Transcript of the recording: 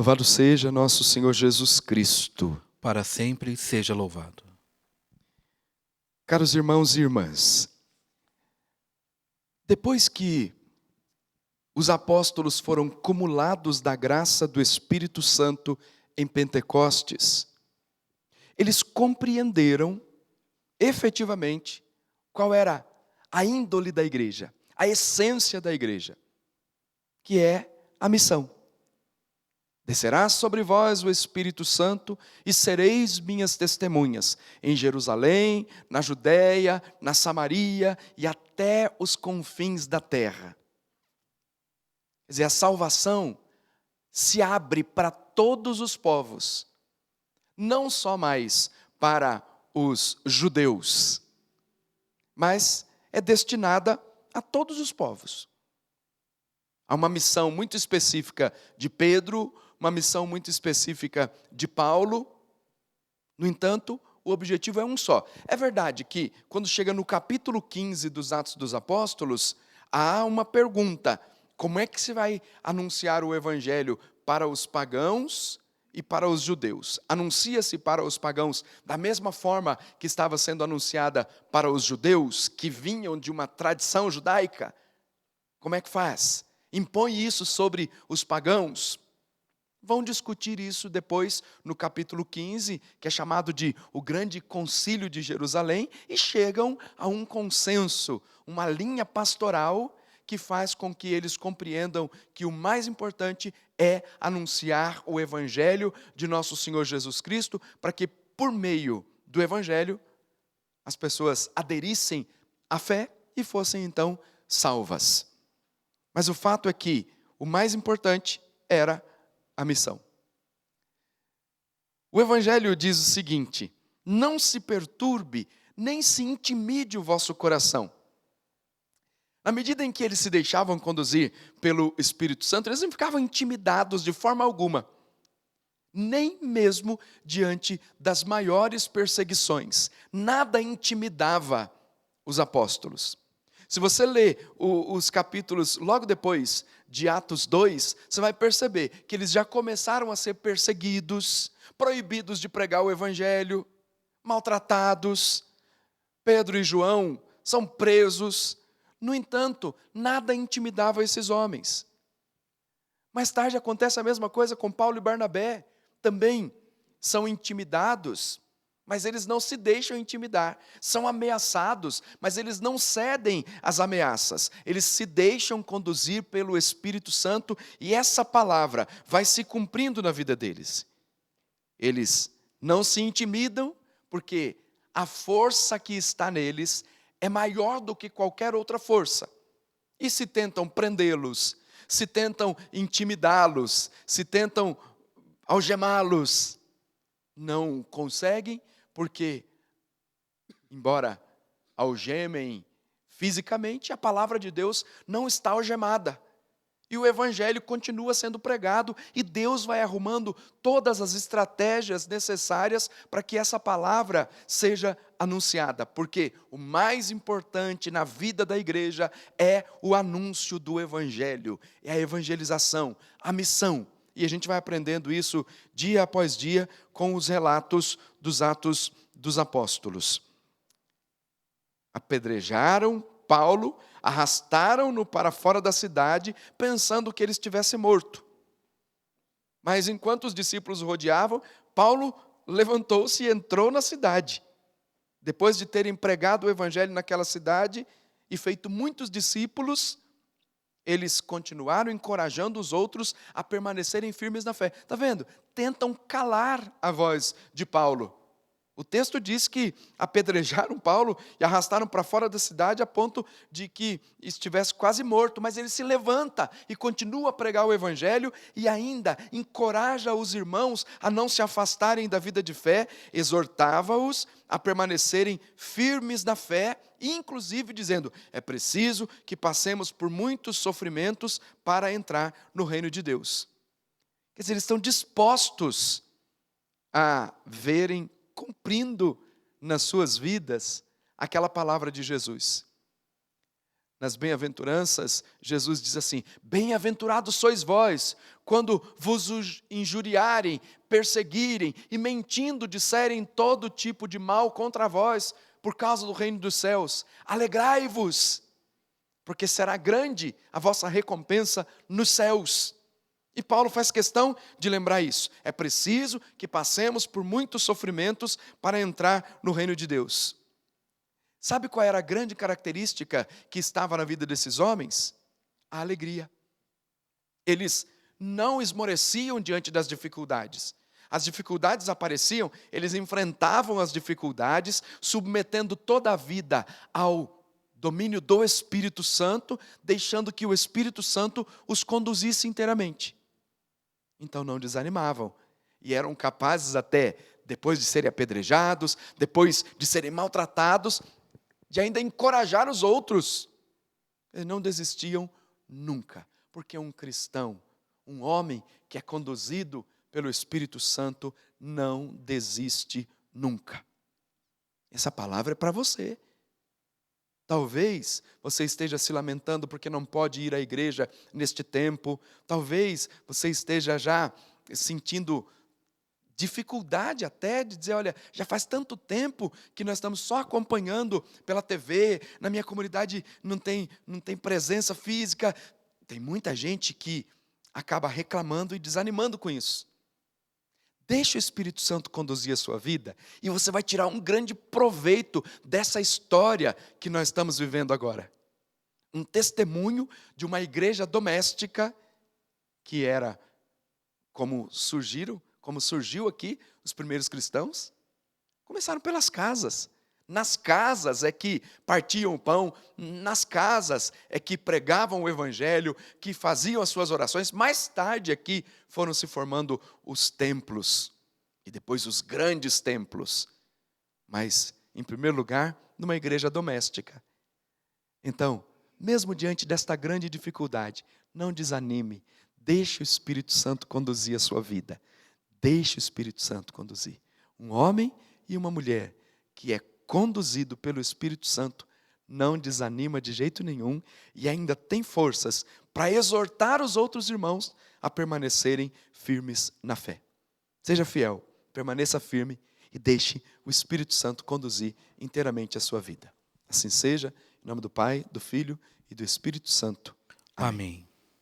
Louvado seja nosso Senhor Jesus Cristo. Para sempre seja louvado. Caros irmãos e irmãs, depois que os apóstolos foram cumulados da graça do Espírito Santo em Pentecostes, eles compreenderam efetivamente qual era a índole da igreja, a essência da igreja, que é a missão. Descerá sobre vós o Espírito Santo e sereis minhas testemunhas em Jerusalém, na Judéia, na Samaria e até os confins da terra. Quer dizer, a salvação se abre para todos os povos, não só mais para os judeus, mas é destinada a todos os povos. Há uma missão muito específica de Pedro, uma missão muito específica de Paulo. No entanto, o objetivo é um só. É verdade que, quando chega no capítulo 15 dos Atos dos Apóstolos, há uma pergunta: como é que se vai anunciar o evangelho para os pagãos e para os judeus? Anuncia-se para os pagãos da mesma forma que estava sendo anunciada para os judeus, que vinham de uma tradição judaica? Como é que faz? Impõe isso sobre os pagãos? Vão discutir isso depois no capítulo 15, que é chamado de o Grande Concílio de Jerusalém, e chegam a um consenso, uma linha pastoral que faz com que eles compreendam que o mais importante é anunciar o Evangelho de nosso Senhor Jesus Cristo, para que por meio do Evangelho as pessoas aderissem à fé e fossem então salvas. Mas o fato é que o mais importante era a missão. O Evangelho diz o seguinte: não se perturbe, nem se intimide o vosso coração. Na medida em que eles se deixavam conduzir pelo Espírito Santo, eles não ficavam intimidados de forma alguma, nem mesmo diante das maiores perseguições. Nada intimidava os apóstolos. Se você lê os capítulos logo depois de Atos 2, você vai perceber que eles já começaram a ser perseguidos, proibidos de pregar o evangelho, maltratados. Pedro e João são presos. No entanto, nada intimidava esses homens. Mais tarde acontece a mesma coisa com Paulo e Barnabé. Também são intimidados, mas eles não se deixam intimidar. São ameaçados, mas eles não cedem às ameaças. Eles se deixam conduzir pelo Espírito Santo e essa palavra vai se cumprindo na vida deles. Eles não se intimidam porque a força que está neles é maior do que qualquer outra força. E se tentam prendê-los, se tentam intimidá-los, se tentam algemá-los, não conseguem, porque, embora algemem fisicamente, a palavra de Deus não está algemada. E o evangelho continua sendo pregado e Deus vai arrumando todas as estratégias necessárias para que essa palavra seja anunciada. Porque o mais importante na vida da igreja é o anúncio do evangelho, é a evangelização, a missão. E a gente vai aprendendo isso dia após dia com os relatos dos Atos dos Apóstolos. Apedrejaram Paulo, arrastaram-no para fora da cidade, pensando que ele estivesse morto. Mas enquanto os discípulos o rodeavam, Paulo levantou-se e entrou na cidade. Depois de terem pregado o evangelho naquela cidade e feito muitos discípulos, eles continuaram encorajando os outros a permanecerem firmes na fé. Está vendo? Tentam calar a voz de Paulo. O texto diz que apedrejaram Paulo e arrastaram para fora da cidade a ponto de que estivesse quase morto, mas ele se levanta e continua a pregar o evangelho e ainda encoraja os irmãos a não se afastarem da vida de fé, exortava-os a permanecerem firmes na fé, inclusive dizendo: é preciso que passemos por muitos sofrimentos para entrar no reino de Deus. Quer dizer, eles estão dispostos a verem cumprindo nas suas vidas aquela palavra de Jesus. Nas bem-aventuranças, Jesus diz assim: bem-aventurados sois vós, quando vos injuriarem, perseguirem e mentindo disserem todo tipo de mal contra vós, por causa do reino dos céus. Alegrai-vos, porque será grande a vossa recompensa nos céus. E Paulo faz questão de lembrar isso. É preciso que passemos por muitos sofrimentos para entrar no reino de Deus. Sabe qual era a grande característica que estava na vida desses homens? A alegria. Eles não esmoreciam diante das dificuldades. As dificuldades apareciam, eles enfrentavam as dificuldades, submetendo toda a vida ao domínio do Espírito Santo, deixando que o Espírito Santo os conduzisse inteiramente. Então não desanimavam e eram capazes até, depois de serem apedrejados, depois de serem maltratados, de ainda encorajar os outros. Eles não desistiam nunca, porque um cristão, um homem que é conduzido pelo Espírito Santo, não desiste nunca. Essa palavra é para você. Talvez você esteja se lamentando porque não pode ir à igreja neste tempo. Talvez você esteja já sentindo dificuldade até de dizer, olha, já faz tanto tempo que nós estamos só acompanhando pela TV, na minha comunidade não tem presença física. Tem muita gente que acaba reclamando e desanimando com isso. Deixa o Espírito Santo conduzir a sua vida e você vai tirar um grande proveito dessa história que nós estamos vivendo agora. Um testemunho de uma igreja doméstica que era como surgiu aqui os primeiros cristãos. Começaram pelas casas. Nas casas é que partiam o pão, nas casas é que pregavam o evangelho, que faziam as suas orações. Mais tarde aqui foram se formando os templos, e depois os grandes templos. Mas, em primeiro lugar, numa igreja doméstica. Então, mesmo diante desta grande dificuldade, não desanime, deixe o Espírito Santo conduzir a sua vida. Deixe o Espírito Santo conduzir. Um homem e uma mulher que é conduzido pelo Espírito Santo não desanima de jeito nenhum e ainda tem forças para exortar os outros irmãos a permanecerem firmes na fé. Seja fiel, permaneça firme e deixe o Espírito Santo conduzir inteiramente a sua vida. Assim seja, em nome do Pai, do Filho e do Espírito Santo. Amém. Amém.